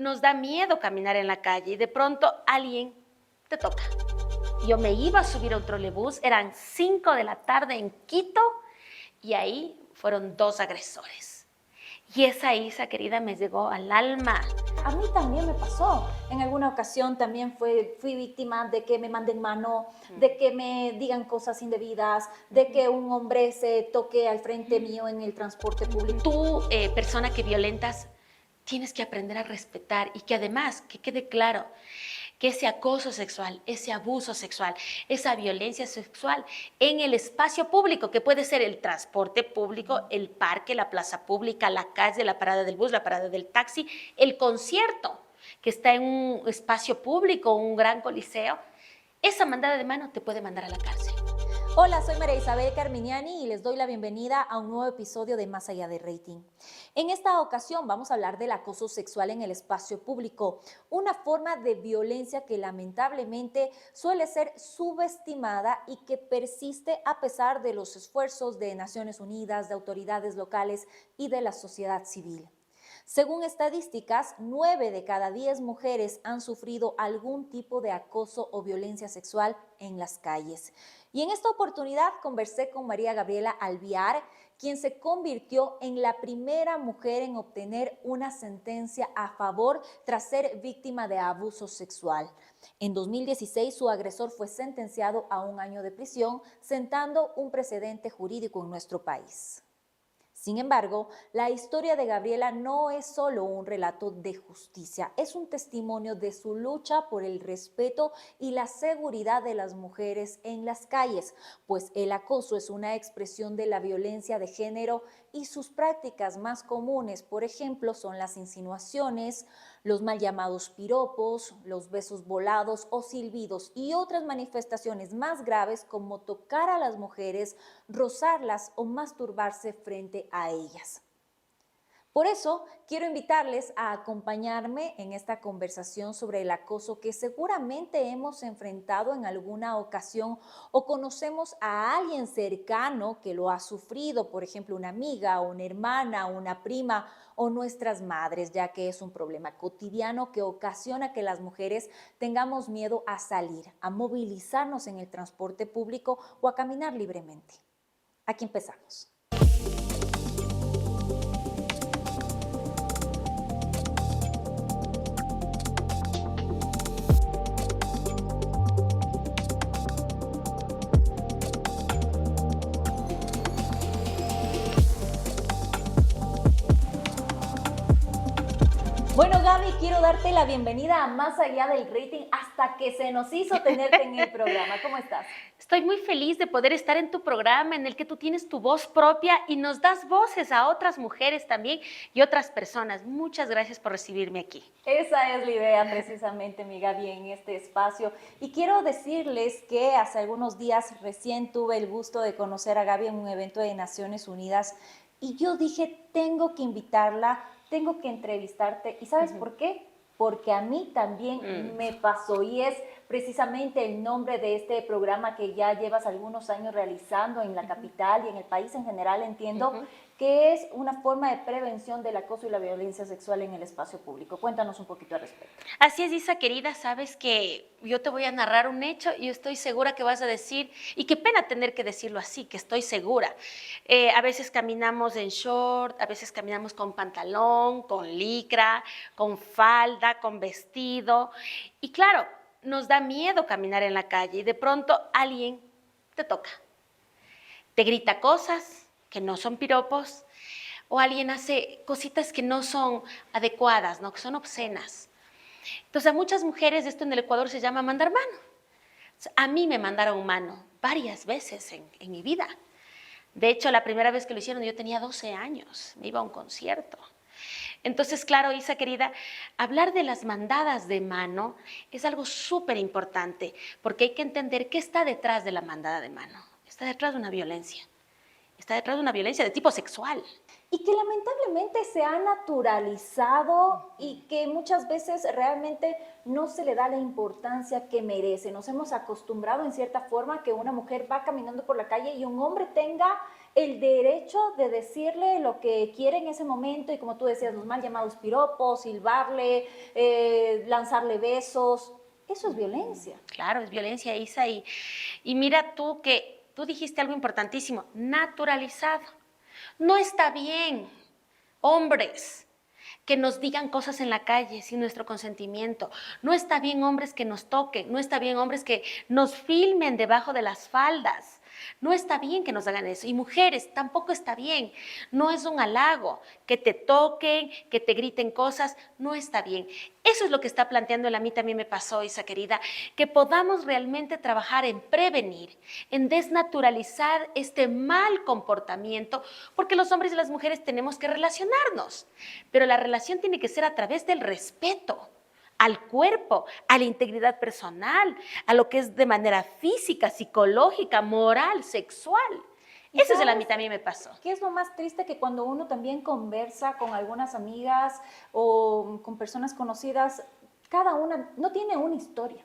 nos da miedo caminar en la calle y de pronto alguien te toca. Yo me iba a subir a un trolebús, eran 5 de la tarde en Quito y ahí fueron 2 agresores. Y esa Isa, querida, me llegó al alma. A mí también me pasó. En alguna ocasión también fui víctima de que me manden mano, de que me digan cosas indebidas, de que un hombre se toque al frente mío en el transporte público. Tú, persona que violentas, tienes que aprender a respetar y que además, que quede claro, que ese acoso sexual, ese abuso sexual, esa violencia sexual en el espacio público, que puede ser el transporte público, el parque, la plaza pública, la calle, la parada del bus, la parada del taxi, el concierto, que está en un espacio público, un gran coliseo, esa mandada de mano te puede mandar a la cárcel. Hola, soy María Isabel Carminiani y les doy la bienvenida a un nuevo episodio de Más allá de rating. En esta ocasión vamos a hablar del acoso sexual en el espacio público, una forma de violencia que lamentablemente suele ser subestimada y que persiste a pesar de los esfuerzos de Naciones Unidas, de autoridades locales y de la sociedad civil. Según estadísticas, 9 de cada 10 mujeres han sufrido algún tipo de acoso o violencia sexual en las calles. Y en esta oportunidad conversé con María Gabriela Alviar, quien se convirtió en la primera mujer en obtener una sentencia a favor tras ser víctima de abuso sexual. En 2016, su agresor fue sentenciado a 1 año de prisión, sentando un precedente jurídico en nuestro país. Sin embargo, la historia de Gabriela no es solo un relato de justicia, es un testimonio de su lucha por el respeto y la seguridad de las mujeres en las calles, pues el acoso es una expresión de la violencia de género y sus prácticas más comunes, por ejemplo, son las insinuaciones, los mal llamados piropos, los besos volados o silbidos y otras manifestaciones más graves como tocar a las mujeres, rozarlas o masturbarse frente a ellas. Por eso, quiero invitarles a acompañarme en esta conversación sobre el acoso que seguramente hemos enfrentado en alguna ocasión o conocemos a alguien cercano que lo ha sufrido, por ejemplo, una amiga, una hermana, una prima o nuestras madres, ya que es un problema cotidiano que ocasiona que las mujeres tengamos miedo a salir, a movilizarnos en el transporte público o a caminar libremente. Aquí empezamos. Bueno, Gaby, quiero darte la bienvenida a Más allá del rating hasta que se nos hizo tenerte en el programa. ¿Cómo estás? Estoy muy feliz de poder estar en tu programa en el que tú tienes tu voz propia y nos das voces a otras mujeres también y otras personas. Muchas gracias por recibirme aquí. Esa es la idea precisamente, mi Gaby, en este espacio. Y quiero decirles que hace algunos días recién tuve el gusto de conocer a Gaby en un evento de Naciones Unidas y yo dije, tengo que invitarla, tengo que entrevistarte. ¿Y sabes por qué? Porque a mí también me pasó y es precisamente el nombre de este programa que ya llevas algunos años realizando en la capital y en el país en general, entiendo, que es una forma de prevención del acoso y la violencia sexual en el espacio público. Cuéntanos un poquito al respecto. Así es, Isa, querida, sabes que yo te voy a narrar un hecho y estoy segura que vas a decir, y qué pena tener que decirlo así, que estoy segura. A veces caminamos en short, a veces caminamos con pantalón, con licra, con falda, con vestido, y claro, nos da miedo caminar en la calle y de pronto alguien te toca, te grita cosas que no son piropos o alguien hace cositas que no son adecuadas, ¿no? Que son obscenas. Entonces a muchas mujeres esto en el Ecuador se llama mandar mano. A mí me mandaron mano varias veces en mi vida. De hecho, la primera vez que lo hicieron yo tenía 12 años, me iba a un concierto. Entonces, claro, Isa querida, hablar de las mandadas de mano es algo súper importante porque hay que entender qué está detrás de la mandada de mano. Está detrás de una violencia. Está detrás de una violencia de tipo sexual. Y que lamentablemente se ha naturalizado y que muchas veces realmente no se le da la importancia que merece. Nos hemos acostumbrado en cierta forma que una mujer va caminando por la calle y un hombre tenga el derecho de decirle lo que quiere en ese momento y, como tú decías, los mal llamados piropos, silbarle, lanzarle besos. Eso es violencia. Claro, es violencia, Isa. Y mira tú que tú dijiste algo importantísimo, naturalizado. No está bien, hombres, que nos digan cosas en la calle sin nuestro consentimiento. No está bien, hombres, que nos toquen. No está bien, hombres, que nos filmen debajo de las faldas. No está bien que nos hagan eso. Y mujeres, tampoco está bien. No es un halago que te toquen, que te griten cosas. No está bien. Eso es lo que está planteando a mí también me pasó, Isa querida, que podamos realmente trabajar en prevenir, en desnaturalizar este mal comportamiento, porque los hombres y las mujeres tenemos que relacionarnos, pero la relación tiene que ser a través del respeto al cuerpo, a la integridad personal, a lo que es de manera física, psicológica, moral, sexual. ¿Y Ese es el a sabes mí también me pasó. qué es lo más triste? Que cuando uno también conversa con algunas amigas o con personas conocidas, cada una no tiene una historia,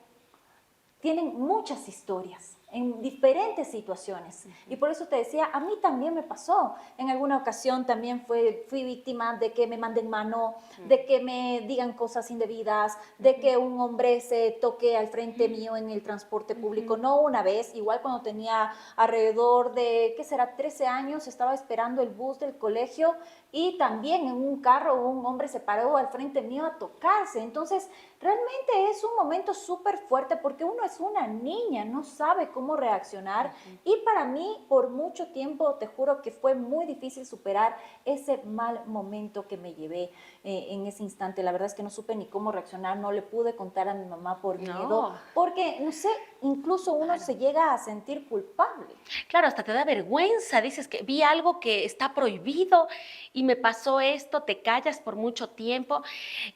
tienen muchas historias en diferentes situaciones. Y por eso te decía, a mí también me pasó. En alguna ocasión también fui víctima de que me manden mano, de que me digan cosas indebidas, de que un hombre se toque al frente mío en el transporte público. No una vez, igual cuando tenía alrededor de, ¿qué será?, 13 años, estaba esperando el bus del colegio y también en un carro un hombre se paró al frente mío a tocarse. Entonces, realmente es un momento súper fuerte porque uno es una niña, no sabe cómo reaccionar. Y para mí, por mucho tiempo, te juro que fue muy difícil superar ese mal momento que me llevé en ese instante. La verdad es que no supe ni cómo reaccionar, no le pude contar a mi mamá por miedo, porque, no sé, incluso uno se llega a sentir culpable. Claro, hasta te da vergüenza, dices que vi algo que está prohibido y me pasó esto, te callas por mucho tiempo.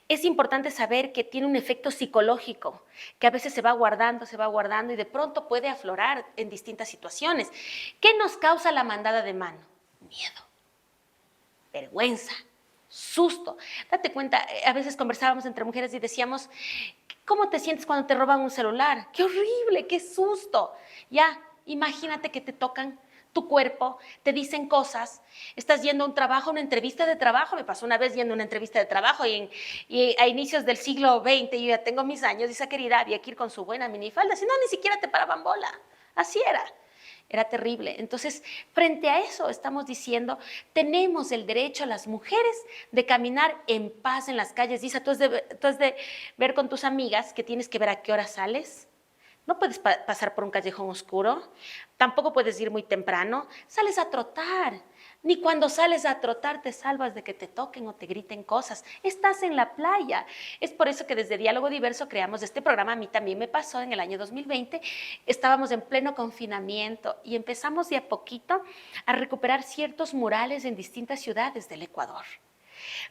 Es importante saber que tiene un efecto psicológico, que a veces se va guardando y de pronto puede aflorar en distintas situaciones. ¿Qué nos causa la mandada de mano? Miedo, vergüenza, susto. Date cuenta, a veces conversábamos entre mujeres y decíamos, ¿cómo te sientes cuando te roban un celular? ¡Qué horrible, qué susto! Ya, imagínate que te tocan tu cuerpo, te dicen cosas, estás yendo a un trabajo, una entrevista de trabajo, me pasó una vez yendo a una entrevista de trabajo y a inicios del siglo XX, yo ya tengo mis años, esa querida había que ir con su buena minifalda, si no, ni siquiera te paraban bola, así era terrible. Entonces, frente a eso estamos diciendo, tenemos el derecho las mujeres de caminar en paz en las calles. Isa, tú has de ver con tus amigas que tienes que ver a qué hora sales. No puedes pasar por un callejón oscuro, tampoco puedes ir muy temprano, sales a trotar. Ni cuando sales a trotar te salvas de que te toquen o te griten cosas. Estás en la playa. Es por eso que desde Diálogo Diverso creamos este programa. A mí también me pasó en el año 2020. Estábamos en pleno confinamiento y empezamos de a poquito a recuperar ciertos murales en distintas ciudades del Ecuador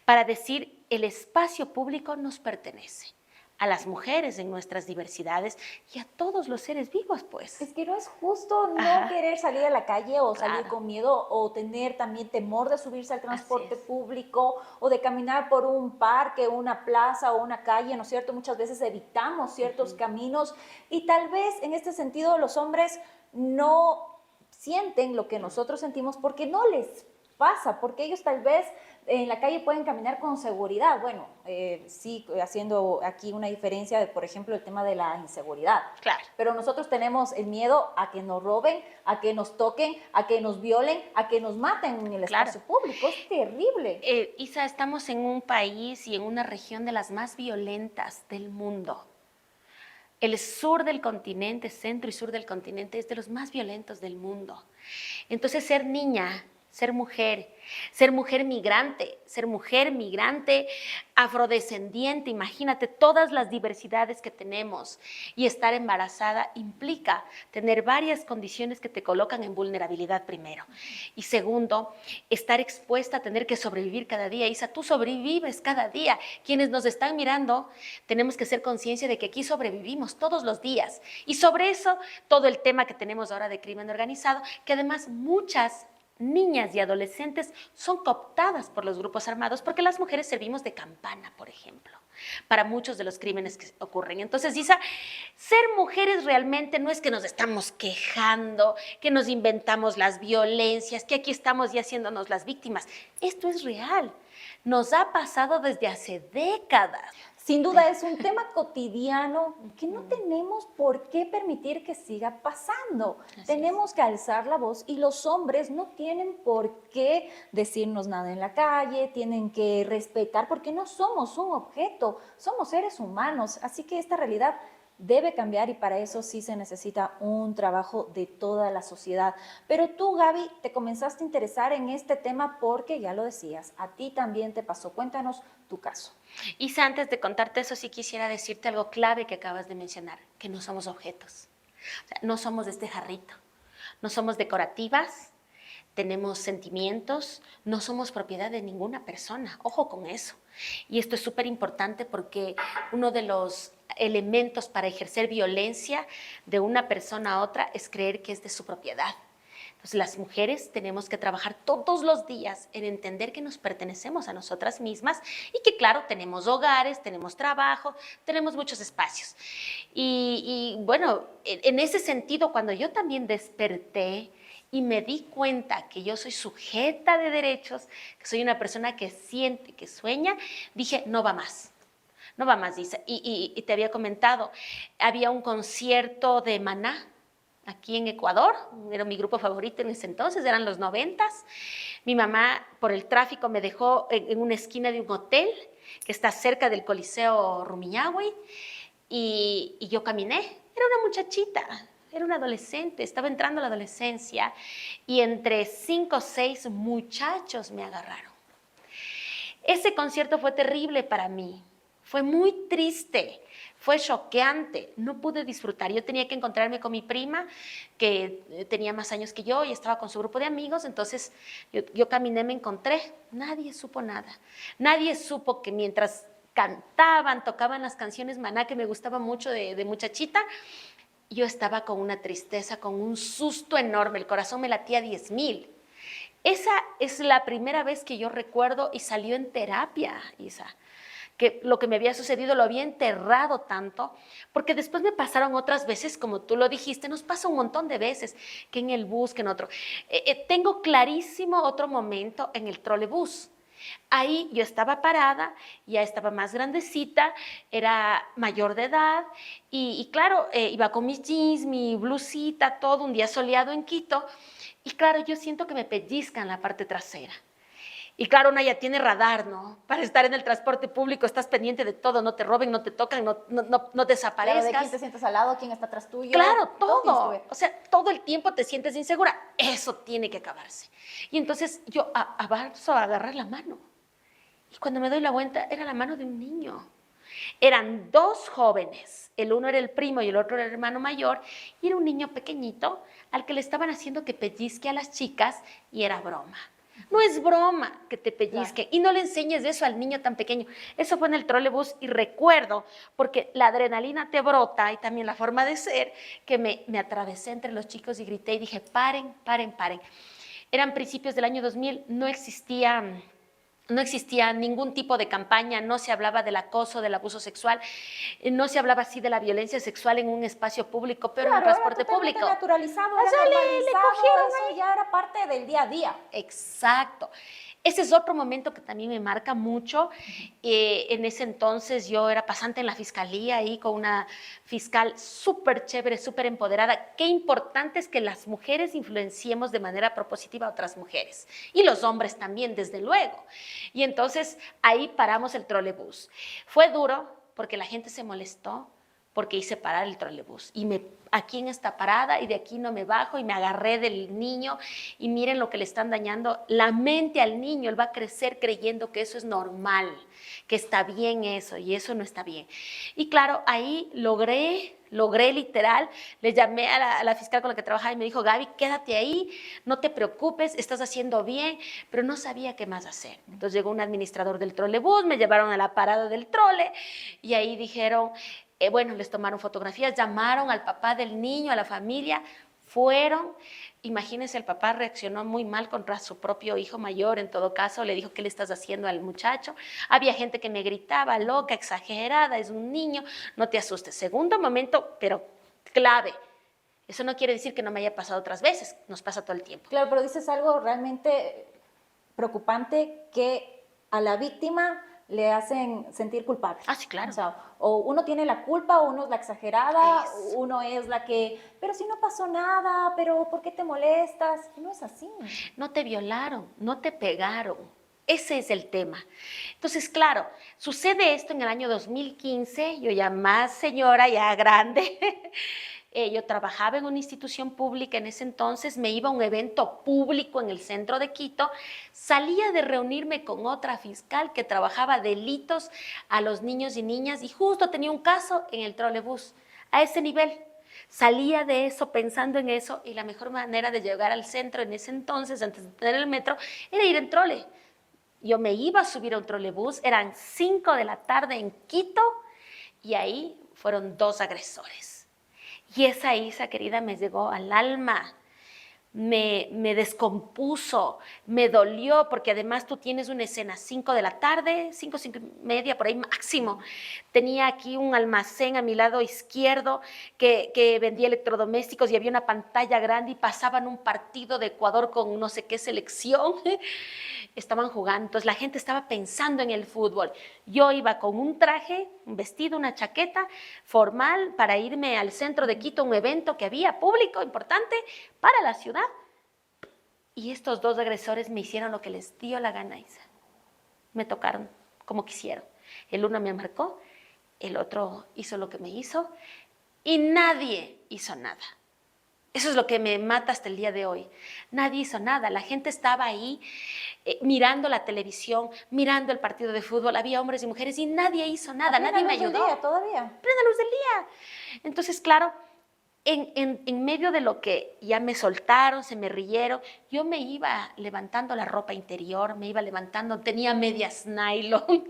para decir, el espacio público nos pertenece a las mujeres en nuestras diversidades y a todos los seres vivos, pues. Es que no es justo no querer salir a la calle o salir con miedo o tener también temor de subirse al transporte público o de caminar por un parque, una plaza o una calle, ¿no es cierto? Muchas veces evitamos ciertos caminos y tal vez en este sentido los hombres no sienten lo que nosotros sentimos porque no les pasa, porque ellos tal vez en la calle pueden caminar con seguridad. Bueno, sí, haciendo aquí una diferencia de, por ejemplo, el tema de la inseguridad. Claro. Pero nosotros tenemos el miedo a que nos roben, a que nos toquen, a que nos violen, a que nos maten en el espacio público. Es terrible. Isa, estamos en un país y en una región de las más violentas del mundo. El sur del continente, centro y sur del continente, es de los más violentos del mundo. Entonces, ser niña, ser mujer migrante, afrodescendiente, imagínate todas las diversidades que tenemos y estar embarazada implica tener varias condiciones que te colocan en vulnerabilidad primero. Y segundo, estar expuesta a tener que sobrevivir cada día. Isa, tú sobrevives cada día. Quienes nos están mirando, tenemos que ser conciencia de que aquí sobrevivimos todos los días. Y sobre eso, todo el tema que tenemos ahora de crimen organizado, que además muchas niñas y adolescentes son cooptadas por los grupos armados porque las mujeres servimos de campana, por ejemplo, para muchos de los crímenes que ocurren. Entonces, Isa, ser mujeres realmente no es que nos estamos quejando, que nos inventamos las violencias, que aquí estamos ya haciéndonos las víctimas. Esto es real. Nos ha pasado desde hace décadas. Sin duda es un tema cotidiano que no tenemos por qué permitir que siga pasando. Tenemos que alzar la voz y los hombres no tienen por qué decirnos nada en la calle, tienen que respetar porque no somos un objeto, somos seres humanos. Así que esta realidad debe cambiar y para eso sí se necesita un trabajo de toda la sociedad. Pero tú, Gaby, te comenzaste a interesar en este tema porque, ya lo decías, a ti también te pasó. Cuéntanos tu caso. Isa, antes de contarte eso, sí quisiera decirte algo clave que acabas de mencionar, que no somos objetos. O sea, no somos de este jarrito, no somos decorativas, tenemos sentimientos, no somos propiedad de ninguna persona. Ojo con eso. Y esto es súper importante porque uno de los elementos para ejercer violencia de una persona a otra es creer que es de su propiedad. Entonces, las mujeres tenemos que trabajar todos los días en entender que nos pertenecemos a nosotras mismas y que, claro, tenemos hogares, tenemos trabajo, tenemos muchos espacios. Y bueno, en ese sentido, cuando yo también desperté y me di cuenta que yo soy sujeta de derechos, que soy una persona que siente, que sueña, dije, no va más. No va más, Isa. Y te había comentado, había un concierto de Maná aquí en Ecuador, era mi grupo favorito en ese entonces, eran los 90s. Mi mamá, por el tráfico, me dejó en una esquina de un hotel que está cerca del Coliseo Rumiñahui y yo caminé. Era una muchachita, era una adolescente, estaba entrando a la adolescencia y entre 5 o 6 muchachos me agarraron. Ese concierto fue terrible para mí, fue muy triste, fue choqueante, no pude disfrutar. Yo tenía que encontrarme con mi prima, que tenía más años que yo y estaba con su grupo de amigos, entonces yo caminé, me encontré, nadie supo nada. Nadie supo que mientras cantaban, tocaban las canciones Maná, que me gustaba mucho de muchachita, yo estaba con una tristeza, con un susto enorme, el corazón me latía a 10,000. Esa es la primera vez que yo recuerdo y salió en terapia, Isa, que lo que me había sucedido lo había enterrado tanto, porque después me pasaron otras veces, como tú lo dijiste, nos pasa un montón de veces, que en el bus, que en otro. Tengo clarísimo otro momento en el trolebús. Ahí yo estaba parada, ya estaba más grandecita, era mayor de edad y claro, iba con mis jeans, mi blusita, todo, un día soleado en Quito y claro, yo siento que me pellizcan la parte trasera. Y claro, una ya tiene radar, ¿no? Para estar en el transporte público estás pendiente de todo, no te roben, no te tocan, no desaparezcas. Claro, de quién te sientes al lado, quién está atrás tuyo. Claro, todo tienes que ver. todo. O sea, todo el tiempo te sientes insegura. Eso tiene que acabarse. Y entonces yo avanzo a agarrar la mano. Y cuando me doy la vuelta, era la mano de un niño. Eran 2 jóvenes. El uno era el primo y el otro era el hermano mayor. Y era un niño pequeñito al que le estaban haciendo que pellizque a las chicas y era broma. No es broma que te pellizquen. Claro. Y no le enseñes eso al niño tan pequeño. Eso fue en el trolebús y recuerdo, porque la adrenalina te brota y también la forma de ser, que me atravesé entre los chicos y grité y dije, paren, paren, paren. Eran principios del año 2000, no existía ningún tipo de campaña, no se hablaba del acoso, del abuso sexual, no se hablaba así de la violencia sexual en un espacio público, pero claro, en el transporte público. Naturalizado, o sea, le cogieron eso ahí. Ya era parte del día a día. Exacto. Ese es otro momento que también me marca mucho. En ese entonces yo era pasante en la fiscalía ahí con una fiscal súper chévere, súper empoderada. Qué importante es que las mujeres influenciemos de manera propositiva a otras mujeres. Y los hombres también, desde luego. Y entonces ahí paramos el trolebús. Fue duro porque la gente se molestó porque hice parar el trolebús y aquí en esta parada y de aquí no me bajo y me agarré del niño y miren lo que le están dañando la mente al niño. Él va a crecer creyendo que eso es normal, que está bien eso y eso no está bien. Y claro, ahí logré literal, le llamé a la fiscal con la que trabajaba y me dijo, Gaby, quédate ahí, no te preocupes, estás haciendo bien, pero no sabía qué más hacer. Entonces llegó un administrador del trolebús, me llevaron a la parada del trole y ahí dijeron, bueno, les tomaron fotografías, llamaron al papá del niño, a la familia, Fueron, imagínense, el papá reaccionó muy mal contra su propio hijo mayor, en todo caso, le dijo, ¿qué le estás haciendo al muchacho? Había gente que me gritaba, loca, exagerada, es un niño, no te asustes. Segundo momento, pero clave. Eso no quiere decir que no me haya pasado otras veces, nos pasa todo el tiempo. Claro, pero dices algo realmente preocupante, que a la víctima le hacen sentir culpable. Ah, sí, claro. O sea, o uno tiene la culpa, o uno es la exagerada, Eso. uno es la que, pero si no pasó nada, pero ¿por qué te molestas? No es así. No te violaron, no te pegaron. Ese es el tema. Entonces, claro, sucede esto en el año 2015, yo ya más señora, ya grande. Yo trabajaba en una institución pública en ese entonces, me iba a un evento público en el centro de Quito, salía de reunirme con otra fiscal que trabajaba delitos a los niños y niñas y justo tenía un caso en el trolebús, a ese nivel. Salía de eso pensando en eso y la mejor manera de llegar al centro en ese entonces, antes de tener el metro, era ir en trole. Yo me iba a subir a un trolebús, eran 5 de la tarde en Quito y ahí fueron 2 agresores. Y esa Isa, querida, me llegó al alma, me descompuso, me dolió, porque además tú tienes una escena 5 de la tarde, 5, 5:30, por ahí máximo. Tenía aquí un almacén a mi lado izquierdo que vendía electrodomésticos y había una pantalla grande y pasaban un partido de Ecuador con no sé qué selección. Estaban jugando, entonces la gente estaba pensando en el fútbol. Yo iba con un traje, un vestido, una chaqueta formal para irme al centro de Quito, un evento que había público importante para la ciudad. Y estos 2 agresores me hicieron lo que les dio la gana, Isa. Me tocaron como quisieron. El uno me marcó, el otro hizo lo que me hizo y nadie hizo nada. Eso es lo que me mata hasta el día de hoy. Nadie hizo nada. La gente estaba ahí mirando la televisión, mirando el partido de fútbol. Había hombres y mujeres y nadie hizo nada. Nadie me ayudó. Día, todavía. Plena luz del día. Entonces, claro, en medio de lo que ya me soltaron, se me rieron, yo me iba levantando la ropa interior, me iba levantando, tenía medias nylon,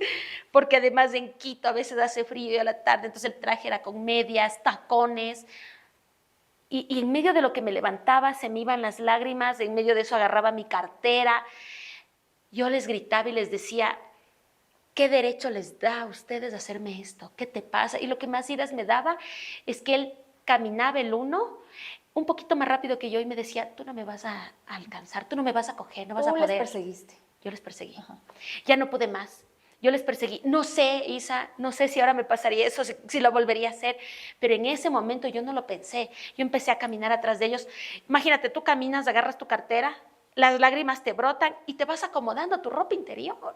porque además en Quito a veces hace frío a la tarde, entonces el traje era con medias, tacones. Y en medio de lo que me levantaba se me iban las lágrimas, en medio de eso agarraba mi cartera. Yo les gritaba y les decía, ¿qué derecho les da a ustedes a hacerme esto? ¿Qué te pasa? Y lo que más iras me daba es que él caminaba el uno un poquito más rápido que yo y me decía, tú no me vas a alcanzar, tú no me vas a coger, no vas a poder. ¿Tú les perseguiste? Yo les perseguí. Ajá. Ya no pude más. Yo les perseguí. No sé, Isa, no sé si ahora me pasaría eso, si lo volvería a hacer, pero en ese momento yo no lo pensé. Yo empecé a caminar atrás de ellos. Imagínate, tú caminas, agarras tu cartera, las lágrimas te brotan y te vas acomodando tu ropa interior.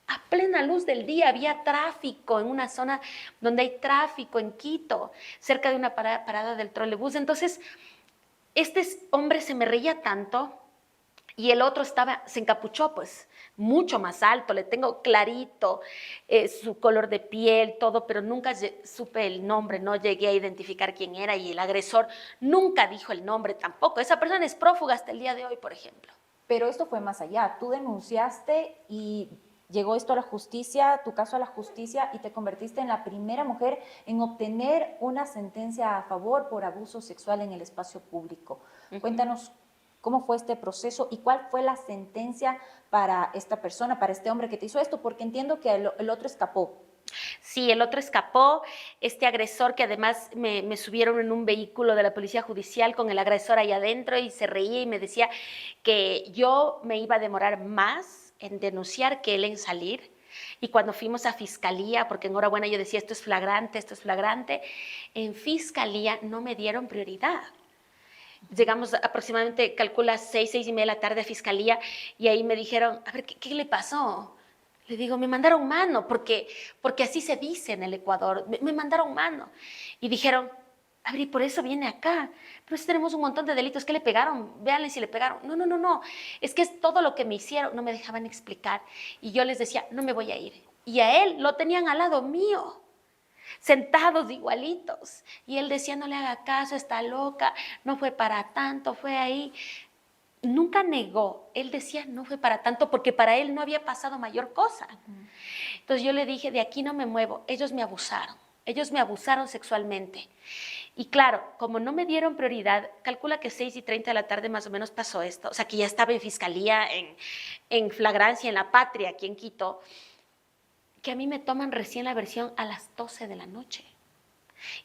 A plena luz del día había tráfico en una zona donde hay tráfico en Quito, cerca de una parada del trolebús. Entonces, este hombre se me reía tanto y el otro se encapuchó, pues, mucho más alto, le tengo clarito su color de piel, todo, pero nunca supe el nombre, no llegué a identificar quién era y el agresor nunca dijo el nombre tampoco. Esa persona es prófuga hasta el día de hoy, por ejemplo. Pero esto fue más allá. Tú denunciaste y llegó esto a la justicia, tu caso a la justicia, y te convertiste en la primera mujer en obtener una sentencia a favor por abuso sexual en el espacio público. Cuéntanos cómo fue este proceso y cuál fue la sentencia para esta persona, para este hombre que te hizo esto, porque entiendo que el otro escapó. Sí, el otro escapó, este agresor que además me subieron en un vehículo de la policía judicial con el agresor ahí adentro y se reía y me decía que yo me iba a demorar más en denunciar que él en salir. Y cuando fuimos a fiscalía, porque enhorabuena yo decía esto es flagrante, en fiscalía no me dieron prioridad. Llegamos aproximadamente, calcula, 6:30 de la tarde a fiscalía y ahí me dijeron, a ver, ¿qué le pasó? Le digo, me mandaron mano, porque así se dice en el Ecuador, me mandaron mano. Y dijeron, a ver, y por eso viene acá. Pero si tenemos un montón de delitos, ¿qué le pegaron? Véanle si le pegaron. No, es que es todo lo que me hicieron, no me dejaban explicar. Y yo les decía, no me voy a ir. Y a él lo tenían al lado mío, sentados igualitos. Y él decía, no le haga caso, está loca, no fue para tanto, fue ahí. Nunca negó, él decía no fue para tanto porque para él no había pasado mayor cosa. Entonces yo le dije, de aquí no me muevo, ellos me abusaron. Ellos me abusaron sexualmente. Y claro, como no me dieron prioridad, calcula que 6:30 de la tarde más o menos pasó esto, o sea que ya estaba en fiscalía, en flagrancia, en La Patria, aquí en Quito, que a mí me toman recién la versión a las 12 de la noche.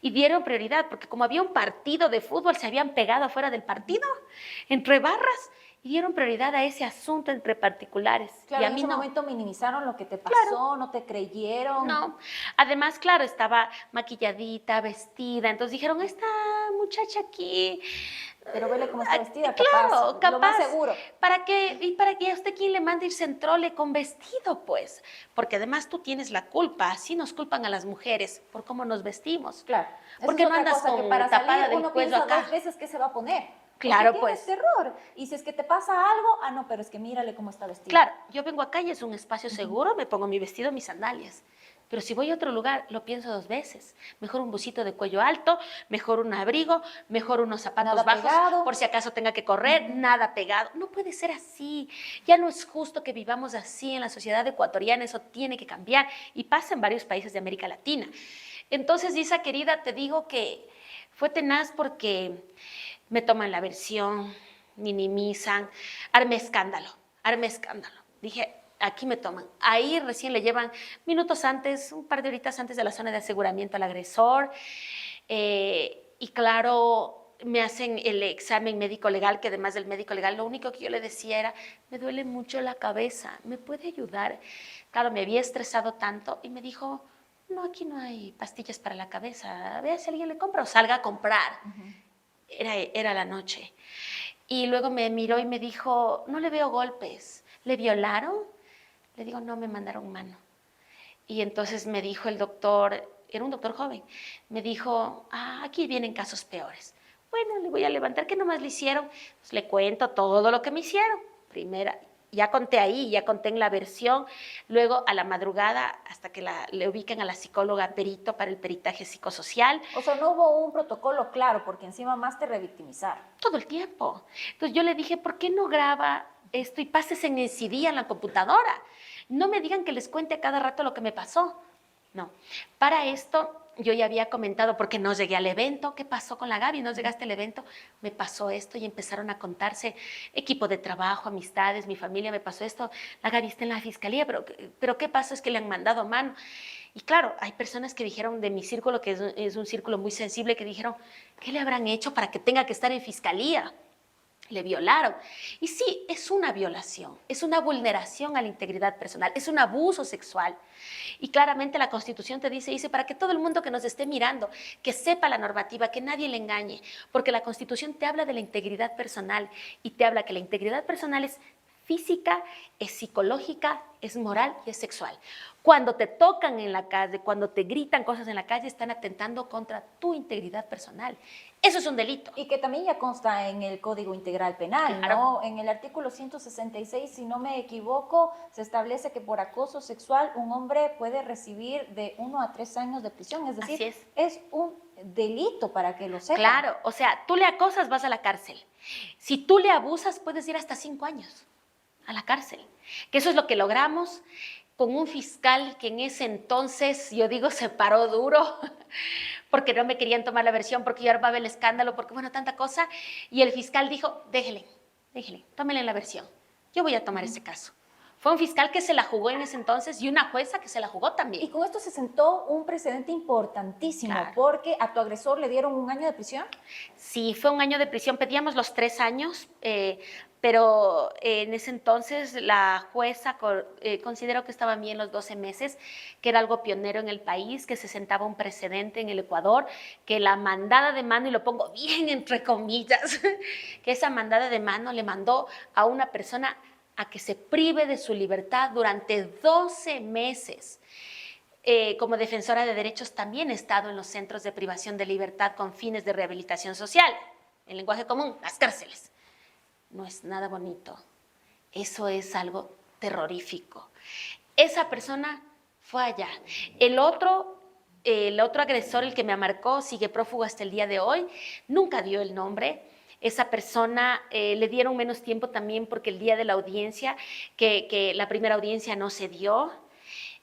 Y dieron prioridad, porque como había un partido de fútbol, se habían pegado afuera del partido, entre barras, y dieron prioridad a ese asunto entre particulares. Claro, Y a en mí ese no. momento minimizaron lo que te Claro, pasó, no te creyeron. no. Además, claro, estaba maquilladita, vestida, entonces dijeron, esta muchacha aquí, Pero vele cómo está vestida, capaz, claro, lo más capaz, seguro. ¿para qué? ¿Y para qué a usted quién le manda irse en trole con vestido, pues? Porque además tú tienes la culpa, así nos culpan a las mujeres por cómo nos vestimos. Claro, eso ¿Por es qué no otra andas cosa, que con para salir tapada del uno cuello piensa acá? dos veces qué se va a poner, porque Claro, tienes pues. terror. Y si es que te pasa algo, ah, no, pero es que mírale cómo está vestida. Claro, yo vengo acá y es un espacio seguro, me pongo mi vestido, mis sandalias. Pero si voy a otro lugar, lo pienso dos veces. Mejor un busito de cuello alto, mejor un abrigo, mejor unos zapatos Nada bajos, pegado. por si acaso tenga que correr, nada pegado. No puede ser así. Ya no es justo que vivamos así en la sociedad ecuatoriana, eso tiene que cambiar y pasa en varios países de América Latina. Entonces, Isa querida, te digo que fue tenaz porque me toman la versión, minimizan, arme escándalo, arme escándalo. Dije, aquí me toman. Ahí recién le llevan minutos antes, un par de horitas antes de la zona de aseguramiento al agresor. Y claro, me hacen el examen médico legal, que además del médico legal, lo único que yo le decía era, me duele mucho la cabeza, ¿me puede ayudar? Claro, me había estresado tanto y me dijo, no, aquí no hay pastillas para la cabeza, vea si alguien le compra o salga a comprar. Era la noche. Y luego me miró y me dijo, no le veo golpes, ¿le violaron? Le digo, no, me mandaron mano. Y entonces me dijo el doctor, era un doctor joven, me dijo, aquí vienen casos peores. Bueno, le voy a levantar, ¿qué nomás le hicieron? Pues le cuento todo lo que me hicieron. Primera, ya conté ahí, ya conté en la versión. Luego a la madrugada, hasta que le ubican a la psicóloga perito para el peritaje psicosocial. O sea, no hubo un protocolo claro, porque encima más te revictimizaron. Todo el tiempo. Entonces yo le dije, ¿por qué no graba esto y pases en el CD en la computadora? No me digan que les cuente a cada rato lo que me pasó. No. Para esto yo ya había comentado, porque no llegué al evento, ¿qué pasó con la Gaby? ¿No llegaste al evento? Me pasó esto y empezaron a contarse equipo de trabajo, amistades, mi familia, me pasó esto. La Gaby está en la fiscalía, pero ¿qué pasó? Es que le han mandado mano. Y claro, hay personas que dijeron de mi círculo, que es un círculo muy sensible, que dijeron, ¿qué le habrán hecho para que tenga que estar en fiscalía? Le violaron. Y sí, es una violación, es una vulneración a la integridad personal, es un abuso sexual. Y claramente la Constitución te dice, para que todo el mundo que nos esté mirando, que sepa la normativa, que nadie le engañe, porque la Constitución te habla de la integridad personal y te habla que la integridad personal es física, es psicológica, es moral y es sexual. Cuando te tocan en la calle, cuando te gritan cosas en la calle, están atentando contra tu integridad personal. Eso es un delito. Y que también ya consta en el Código Integral Penal, Claro. ¿no? En el artículo 166, si no me equivoco, se establece que por acoso sexual un hombre puede recibir de 1 a 3 años de prisión. Es decir, es un delito, para que lo sepan. Claro, o sea, tú le acosas, vas a la cárcel. Si tú le abusas, puedes ir hasta 5 años a la cárcel. Que eso es lo que logramos con un fiscal que en ese entonces, yo digo, se paró duro, porque no me querían tomar la versión, porque yo armaba el escándalo, porque bueno, tanta cosa. Y el fiscal dijo, déjele, tómenle la versión. Yo voy a tomar ese caso. Fue un fiscal que se la jugó en ese entonces y una jueza que se la jugó también. Y con esto se sentó un precedente importantísimo, claro, porque a tu agresor le dieron 1 año de prisión. Sí, fue 1 año de prisión. Pedíamos los 3 años, pero en ese entonces la jueza consideró que estaban bien los 12 meses, que era algo pionero en el país, que se sentaba un precedente en el Ecuador, que la mandada de mano, y lo pongo bien entre comillas, que esa mandada de mano le mandó a una persona a que se prive de su libertad durante 12 meses. Como defensora de derechos también he estado en los centros de privación de libertad con fines de rehabilitación social. En lenguaje común, las cárceles. No es nada bonito. Eso es algo terrorífico. Esa persona fue allá. El otro agresor, el que me marcó, sigue prófugo hasta el día de hoy. Nunca dio el nombre. Esa persona le dieron menos tiempo también porque el día de la audiencia, que la primera audiencia no se dio.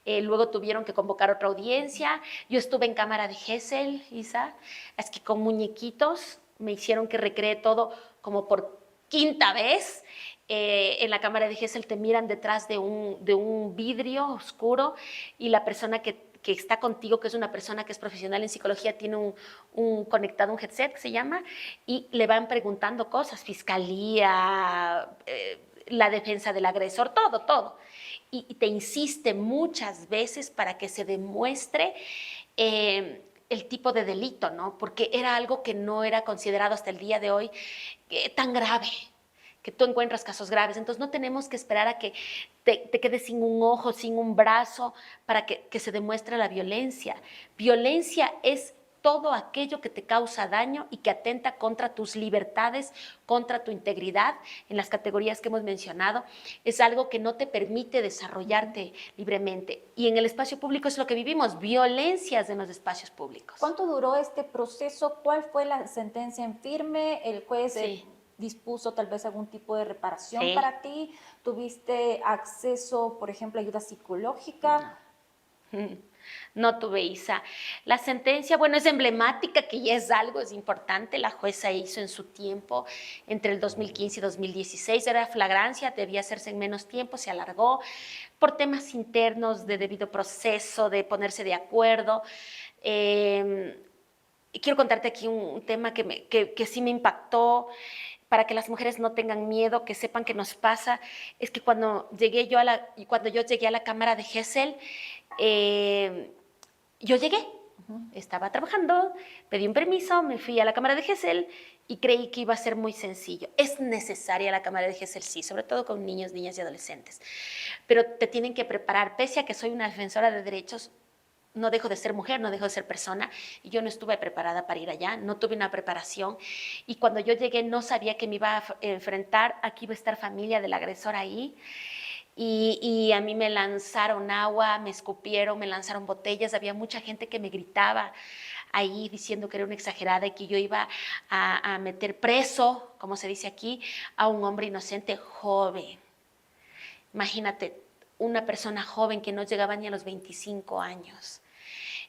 luego tuvieron que convocar otra audiencia. Yo estuve en cámara de Gesell, Isa, es que con muñequitos me hicieron que recree todo como por quinta vez. En la cámara de Gesell te miran detrás de un vidrio oscuro y la persona que está contigo, que es una persona que es profesional en psicología, tiene un conectado, un headset que se llama, y le van preguntando cosas, fiscalía, la defensa del agresor, todo. Y te insiste muchas veces para que se demuestre el tipo de delito, ¿no? Porque era algo que no era considerado hasta el día de hoy tan grave, que tú encuentras casos graves. Entonces no tenemos que esperar a que te quedes sin un ojo, sin un brazo, para que se demuestre la violencia. Violencia es todo aquello que te causa daño y que atenta contra tus libertades, contra tu integridad, en las categorías que hemos mencionado. Es algo que no te permite desarrollarte libremente. Y en el espacio público es lo que vivimos, violencias en los espacios públicos. ¿Cuánto duró este proceso? ¿Cuál fue la sentencia en firme? ¿El juez Sí. dispuso tal vez algún tipo de reparación Sí. para ti? ¿Tuviste acceso, por ejemplo, a ayuda psicológica? No tuve, Isa. La sentencia, bueno, es emblemática, que ya es algo, es importante. La jueza hizo en su tiempo, entre el 2015 y 2016, era flagrancia, debía hacerse en menos tiempo, se alargó por temas internos de debido proceso, de ponerse de acuerdo. Quiero contarte aquí un tema que sí me impactó, para que las mujeres no tengan miedo, que sepan que nos pasa. Es que cuando yo llegué a la cámara de Gesell, yo llegué, estaba trabajando, pedí un permiso, me fui a la cámara de Gesell y creí que iba a ser muy sencillo. Es necesaria la cámara de Gesell, sí, sobre todo con niños, niñas y adolescentes, pero te tienen que preparar. Pese a que soy una defensora de derechos, no dejo de ser mujer, no dejo de ser persona, y yo no estuve preparada para ir allá, no tuve una preparación, y cuando yo llegué no sabía que me iba a enfrentar, aquí iba a estar familia del agresor ahí, y a mí me lanzaron agua, me escupieron, me lanzaron botellas, había mucha gente que me gritaba ahí diciendo que era una exagerada y que yo iba a meter preso, como se dice aquí, a un hombre inocente joven. Imagínate, una persona joven que no llegaba ni a los 25 años.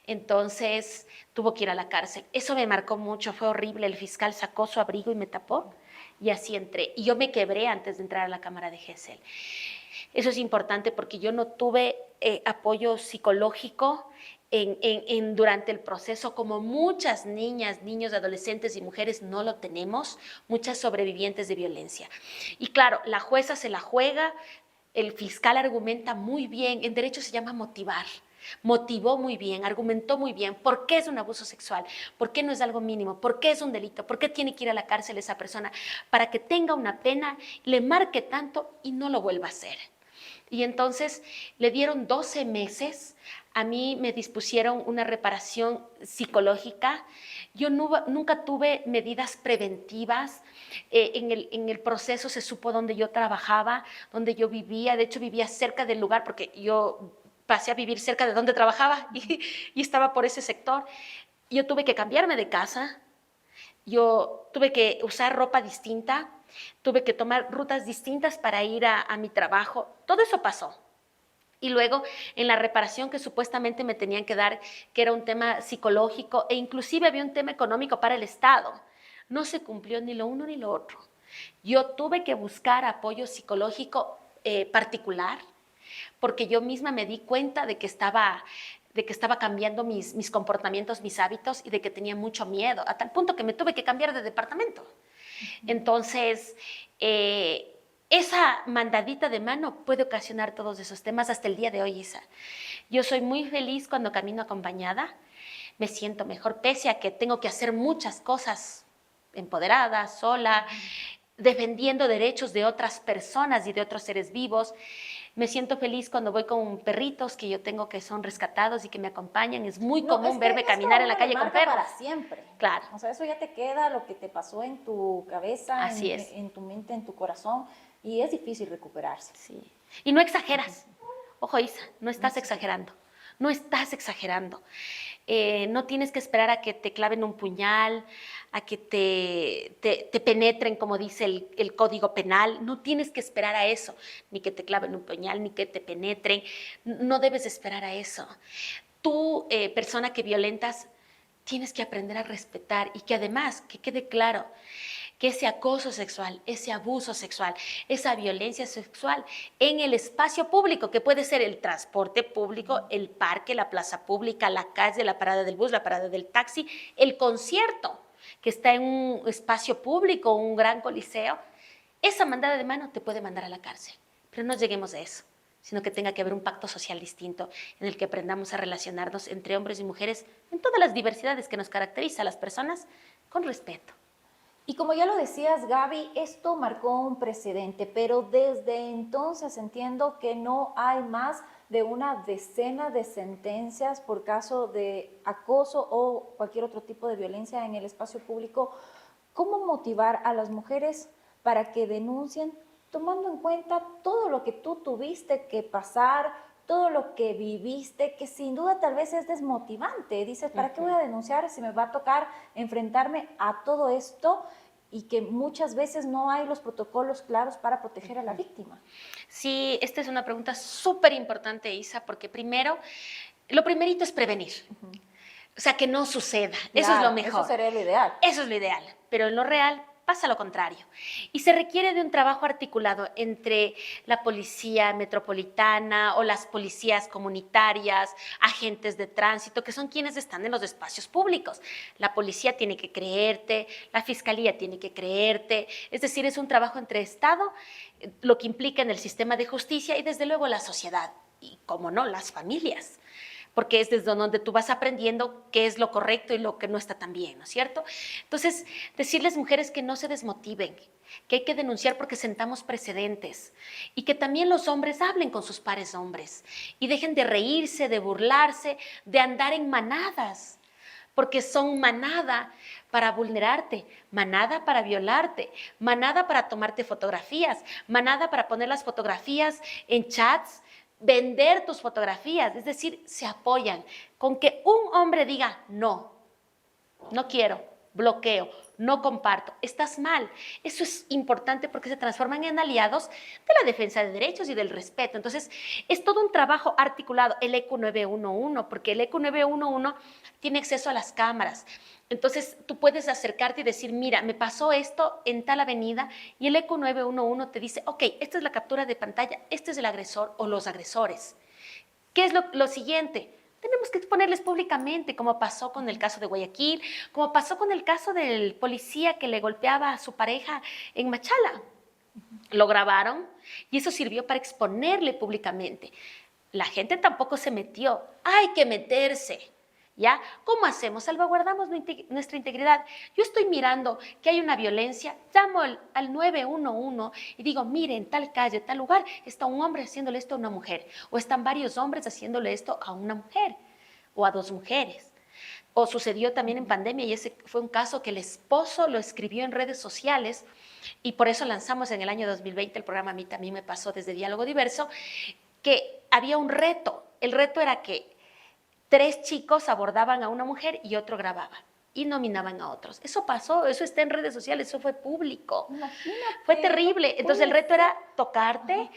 Entonces tuvo que ir a la cárcel. Eso me marcó mucho, fue horrible. El fiscal sacó su abrigo y me tapó y así entré. Y yo me quebré antes de entrar a la cámara de Gesell. Eso es importante porque yo no tuve apoyo psicológico durante el proceso, como muchas niñas, niños, adolescentes y mujeres no lo tenemos, muchas sobrevivientes de violencia. Y claro, la jueza se la juega, el fiscal argumenta muy bien, en derecho se llama motivar. Motivó muy bien, argumentó muy bien por qué es un abuso sexual, por qué no es algo mínimo, por qué es un delito, por qué tiene que ir a la cárcel esa persona, para que tenga una pena, le marque tanto y no lo vuelva a hacer. Y entonces le dieron 12 meses, a mí me dispusieron una reparación psicológica, yo nunca tuve medidas preventivas, en el proceso se supo dónde yo trabajaba, dónde yo vivía, de hecho vivía cerca del lugar porque yo pasé a vivir cerca de donde trabajaba y estaba por ese sector. Yo tuve que cambiarme de casa, yo tuve que usar ropa distinta, tuve que tomar rutas distintas para ir a mi trabajo. Todo eso pasó. Y luego en la reparación que supuestamente me tenían que dar, que era un tema psicológico e inclusive había un tema económico para el Estado, no se cumplió ni lo uno ni lo otro. Yo tuve que buscar apoyo psicológico particular, porque yo misma me di cuenta de que estaba cambiando mis comportamientos, mis hábitos y de que tenía mucho miedo, a tal punto que me tuve que cambiar de departamento. Entonces, esa mandadita de mano puede ocasionar todos esos temas hasta el día de hoy, Isa. Yo soy muy feliz cuando camino acompañada, me siento mejor, pese a que tengo que hacer muchas cosas empoderada, sola, defendiendo derechos de otras personas y de otros seres vivos. Me siento feliz cuando voy con perritos que yo tengo que son rescatados y que me acompañan. Es muy común verme caminar en la calle con perros. Para siempre. Claro. O sea, eso ya te queda, lo que te pasó en tu cabeza, Así es. en tu mente, en tu corazón, y es difícil recuperarse. Sí. Y no exageras. Ojo, Isa, no estás exagerando. No estás exagerando. No tienes que esperar a que te claven un puñal, a que te penetren, como dice el Código Penal. No tienes que esperar a eso, ni que te claven un puñal, ni que te penetren. No debes esperar a eso. Tú, persona que violentas, tienes que aprender a respetar y que además, que quede claro, que ese acoso sexual, ese abuso sexual, esa violencia sexual en el espacio público, que puede ser el transporte público, el parque, la plaza pública, la calle, la parada del bus, la parada del taxi, el concierto, que está en un espacio público, un gran coliseo, esa mandada de mano te puede mandar a la cárcel. Pero no lleguemos a eso, sino que tenga que haber un pacto social distinto en el que aprendamos a relacionarnos entre hombres y mujeres en todas las diversidades que nos caracteriza a las personas con respeto. Y como ya lo decías, Gaby, esto marcó un precedente, pero desde entonces entiendo que no hay más de una decena de sentencias por caso de acoso o cualquier otro tipo de violencia en el espacio público. ¿Cómo motivar a las mujeres para que denuncien, tomando en cuenta todo lo que tú tuviste que pasar, todo lo que viviste, que sin duda tal vez es desmotivante? Dices, ¿para qué voy a denunciar si me va a tocar enfrentarme a todo esto? Y que muchas veces no hay los protocolos claros para proteger a la víctima. Sí, esta es una pregunta súper importante, Isa, porque primero, lo primerito es prevenir. O sea, que no suceda. Eso es lo mejor. Eso sería lo ideal. Eso es lo ideal, pero en lo real pasa lo contrario. Y se requiere de un trabajo articulado entre la policía metropolitana o las policías comunitarias, agentes de tránsito, que son quienes están en los espacios públicos. La policía tiene que creerte, la fiscalía tiene que creerte, es decir, es un trabajo entre Estado, lo que implica en el sistema de justicia y desde luego la sociedad y, como no, las familias, porque es desde donde tú vas aprendiendo qué es lo correcto y lo que no está tan bien, ¿no es cierto? Entonces, decirles, mujeres, que no se desmotiven, que hay que denunciar porque sentamos precedentes y que también los hombres hablen con sus pares hombres y dejen de reírse, de burlarse, de andar en manadas, porque son manada para vulnerarte, manada para violarte, manada para tomarte fotografías, manada para poner las fotografías en chats, vender tus fotografías, es decir, se apoyan con que un hombre diga no, no quiero, bloqueo, no comparto, estás mal. Eso es importante porque se transforman en aliados de la defensa de derechos y del respeto. Entonces, es todo un trabajo articulado, el ECU 911, porque el ECU 911 tiene acceso a las cámaras. Entonces, tú puedes acercarte y decir, mira, me pasó esto en tal avenida, y el ECU 911 te dice, ok, esta es la captura de pantalla, este es el agresor o los agresores. ¿Qué es lo siguiente? Tenemos que exponerles públicamente, como pasó con el caso de Guayaquil, como pasó con el caso del policía que le golpeaba a su pareja en Machala. Lo grabaron y eso sirvió para exponerle públicamente. La gente tampoco se metió. Hay que meterse. ¿Ya? ¿Cómo hacemos? Salvaguardamos nuestra integridad. Yo estoy mirando que hay una violencia, llamo al 911 y digo, mire, en tal calle, tal lugar, está un hombre haciéndole esto a una mujer, o están varios hombres haciéndole esto a una mujer, o a dos mujeres. O sucedió también en pandemia, y ese fue un caso que el esposo lo escribió en redes sociales, y por eso lanzamos en el año 2020 el programa A mí también me pasó desde Diálogo Diverso, que había un reto. El reto era que 3 chicos abordaban a una mujer y otro grababa y nominaban a otros. Eso pasó, eso está en redes sociales, eso fue público. Imagínate. Fue terrible. Entonces el reto era tocarte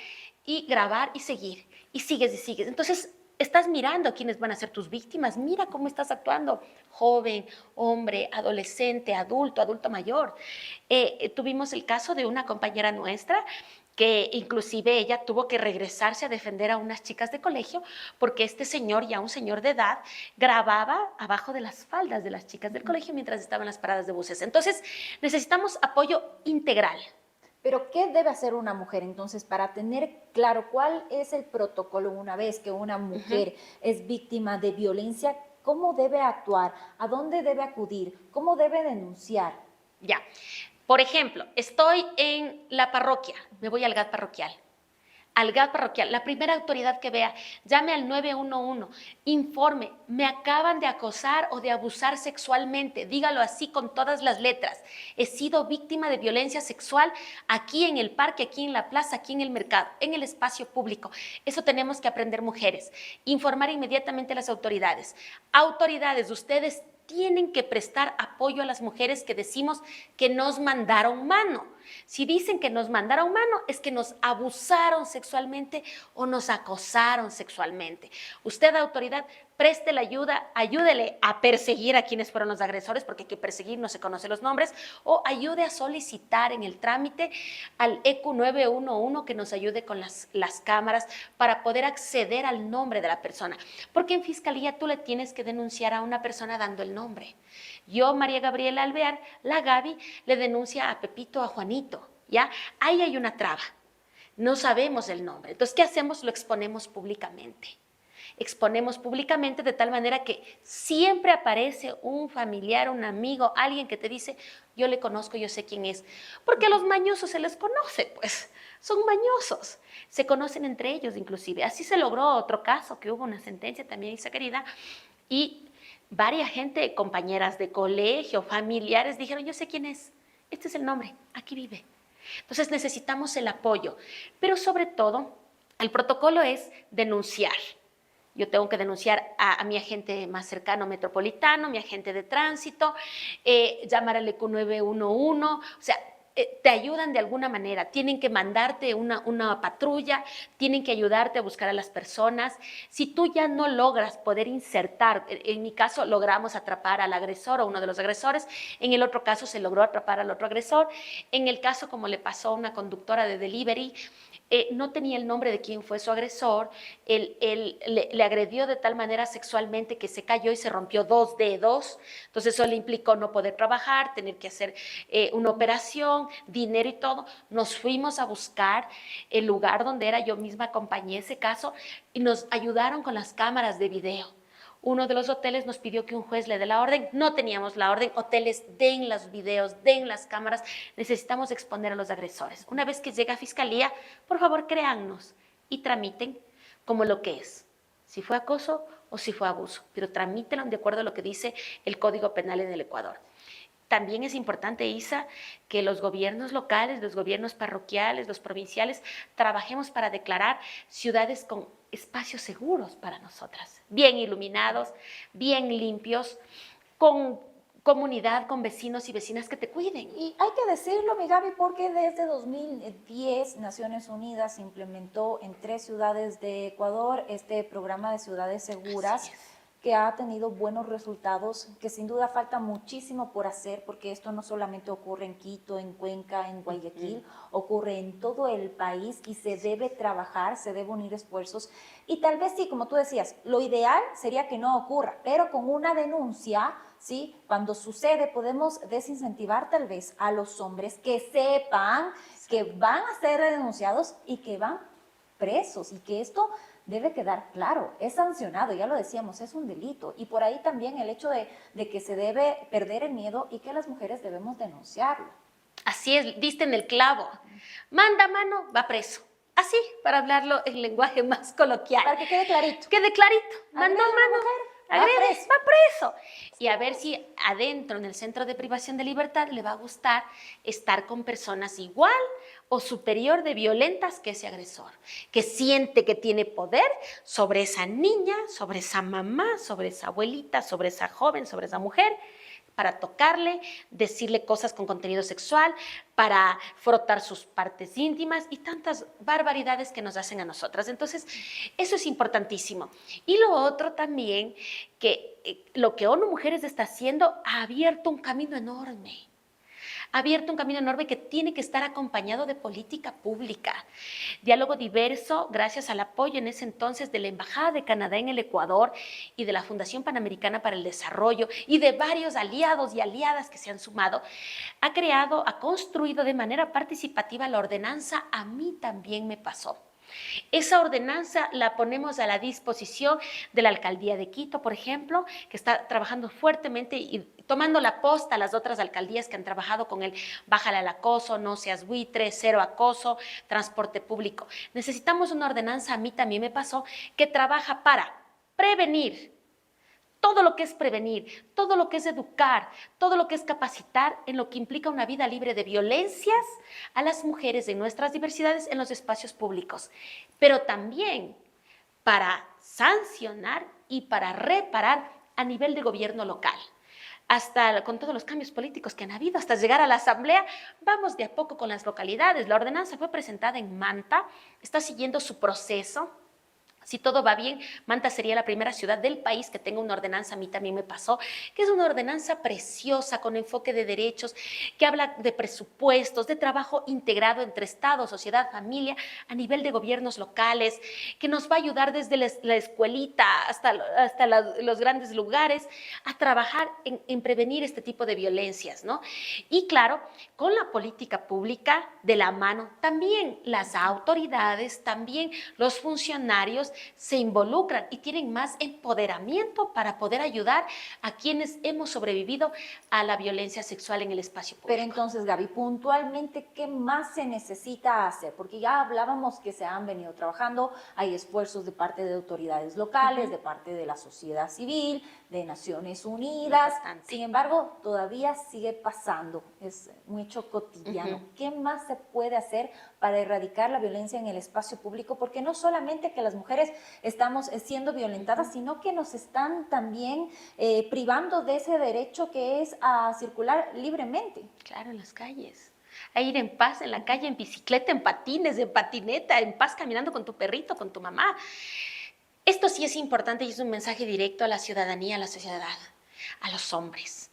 y grabar y seguir. Y sigues y sigues. Entonces estás mirando a quiénes van a ser tus víctimas. Mira cómo estás actuando. Joven, hombre, adolescente, adulto, adulto mayor. Tuvimos el caso de una compañera nuestra que inclusive ella tuvo que regresarse a defender a unas chicas de colegio porque este señor, ya un señor de edad, grababa abajo de las faldas de las chicas del colegio mientras estaban en las paradas de buses. Entonces, necesitamos apoyo integral. Pero, ¿qué debe hacer una mujer entonces para tener claro cuál es el protocolo una vez que una mujer es víctima de violencia? ¿Cómo debe actuar? ¿A dónde debe acudir? ¿Cómo debe denunciar? Ya. Por ejemplo, estoy en la parroquia, me voy al GAT parroquial. al GAT parroquial, la primera autoridad que vea, llame al 911, informe, me acaban de acosar o de abusar sexualmente, dígalo así con todas las letras. He sido víctima de violencia sexual aquí en el parque, aquí en la plaza, aquí en el mercado, en el espacio público. Eso tenemos que aprender mujeres. Informar inmediatamente a las autoridades. Autoridades, ustedes tienen que prestar apoyo a las mujeres que decimos que nos mandaron mano. Si dicen que nos mandaron mano, es que nos abusaron sexualmente o nos acosaron sexualmente. Usted, autoridad, preste la ayuda, ayúdele a perseguir a quienes fueron los agresores, porque hay que perseguir, no se conocen los nombres, o ayude a solicitar en el trámite al ECU 911 que nos ayude con las cámaras para poder acceder al nombre de la persona. Porque en fiscalía tú le tienes que denunciar a una persona dando el nombre. Yo, María Gabriela Alvear, la Gaby, le denuncia a Pepito, a Juanito, ¿ya? Ahí hay una traba. No sabemos el nombre. Entonces, ¿qué hacemos? Lo exponemos públicamente. Exponemos públicamente de tal manera que siempre aparece un familiar, un amigo, alguien que te dice, yo le conozco, yo sé quién es. Porque a los mañosos se les conoce, pues, son mañosos. Se conocen entre ellos inclusive. Así se logró otro caso, que hubo una sentencia también, Isa querida, y varias gente, compañeras de colegio, familiares, dijeron, yo sé quién es, este es el nombre, aquí vive. Entonces necesitamos el apoyo, pero sobre todo el protocolo es denunciar. Yo tengo que denunciar a mi agente más cercano metropolitano, mi agente de tránsito, llamar al ECO 911, o sea, te ayudan de alguna manera, tienen que mandarte una patrulla, tienen que ayudarte a buscar a las personas. Si tú ya no logras poder insertar, en mi caso logramos atrapar al agresor o uno de los agresores, en el otro caso se logró atrapar al otro agresor, en el caso como le pasó a una conductora de delivery, no tenía el nombre de quién fue su agresor, él le agredió de tal manera sexualmente que se cayó y se rompió 2 dedos, entonces eso le implicó no poder trabajar, tener que hacer una operación, dinero y todo. Nos fuimos a buscar el lugar donde era, yo misma acompañé ese caso y nos ayudaron con las cámaras de video. Uno de los hoteles nos pidió que un juez le dé la orden, no teníamos la orden, hoteles, den los videos, den las cámaras, necesitamos exponer a los agresores. Una vez que llega a fiscalía, por favor créannos y tramiten como lo que es, si fue acoso o si fue abuso, pero tramítenlo de acuerdo a lo que dice el Código Penal en el Ecuador. También es importante, Isa, que los gobiernos locales, los gobiernos parroquiales, los provinciales, trabajemos para declarar ciudades con espacios seguros para nosotras, bien iluminados, bien limpios, con comunidad, con vecinos y vecinas que te cuiden. Y hay que decirlo, mi Gaby, porque desde 2010 Naciones Unidas implementó en 3 ciudades de Ecuador este programa de ciudades seguras, que ha tenido buenos resultados, que sin duda falta muchísimo por hacer, porque esto no solamente ocurre en Quito, en Cuenca, en Guayaquil, ocurre en todo el país y se debe trabajar, se debe unir esfuerzos. Y tal vez sí, como tú decías, lo ideal sería que no ocurra, pero con una denuncia, ¿sí? Cuando sucede podemos desincentivar tal vez a los hombres que sepan que van a ser denunciados y que van presos, y que esto debe quedar claro, es sancionado, ya lo decíamos, es un delito. Y por ahí también el hecho de que se debe perder el miedo y que las mujeres debemos denunciarlo. Así es, diste en el clavo. Manda mano, va preso. Así, para hablarlo en lenguaje más coloquial. Para que quede clarito. Quede clarito. Mandó mano, agrede, va preso. Y a ver si adentro, en el centro de privación de libertad, le va a gustar estar con personas igual o superior de violentas que ese agresor, que siente que tiene poder sobre esa niña, sobre esa mamá, sobre esa abuelita, sobre esa joven, sobre esa mujer, para tocarle, decirle cosas con contenido sexual, para frotar sus partes íntimas y tantas barbaridades que nos hacen a nosotras. Entonces, eso es importantísimo. Y lo otro también, que lo que ONU Mujeres está haciendo ha abierto un camino enorme. Ha abierto un camino enorme que tiene que estar acompañado de política pública. Diálogo diverso, gracias al apoyo en ese entonces de la Embajada de Canadá en el Ecuador y de la Fundación Panamericana para el Desarrollo y de varios aliados y aliadas que se han sumado, ha construido de manera participativa la ordenanza A mí también me pasó. Esa ordenanza la ponemos a la disposición de la Alcaldía de Quito, por ejemplo, que está trabajando fuertemente y tomando la posta a las otras alcaldías que han trabajado con el bájale al acoso, no seas buitre, cero acoso, transporte público. Necesitamos una ordenanza, a mí también me pasó, que trabaja para prevenir, todo lo que es prevenir, todo lo que es educar, todo lo que es capacitar en lo que implica una vida libre de violencias a las mujeres de nuestras diversidades en los espacios públicos, pero también para sancionar y para reparar a nivel de gobierno local. Hasta con todos los cambios políticos que han habido, hasta llegar a la asamblea, vamos de a poco con las localidades. La ordenanza fue presentada en Manta, está siguiendo su proceso. Si todo va bien, Manta sería la primera ciudad del país que tenga una ordenanza, a mí también me pasó, que es una ordenanza preciosa, con enfoque de derechos, que habla de presupuestos, de trabajo integrado entre Estado, sociedad, familia, a nivel de gobiernos locales, que nos va a ayudar desde la escuelita hasta los grandes lugares a trabajar en prevenir este tipo de violencias, ¿no? Y claro, con la política pública de la mano, también las autoridades, también los funcionarios, se involucran y tienen más empoderamiento para poder ayudar a quienes hemos sobrevivido a la violencia sexual en el espacio público. Pero entonces, Gaby, puntualmente, ¿qué más se necesita hacer? Porque ya hablábamos que se han venido trabajando, hay esfuerzos de parte de autoridades locales, de parte de la sociedad civil, de Naciones Unidas. Importante. Sin embargo, todavía sigue pasando, es un hecho cotidiano. ¿Qué más se puede hacer para erradicar la violencia en el espacio público? Porque no solamente que las mujeres estamos siendo violentadas, sino que nos están también privando de ese derecho que es a circular libremente. Claro, en las calles. A ir en paz en la calle, en bicicleta, en patines, en patineta, en paz caminando con tu perrito, con tu mamá. Esto sí es importante y es un mensaje directo a la ciudadanía, a la sociedad, a los hombres.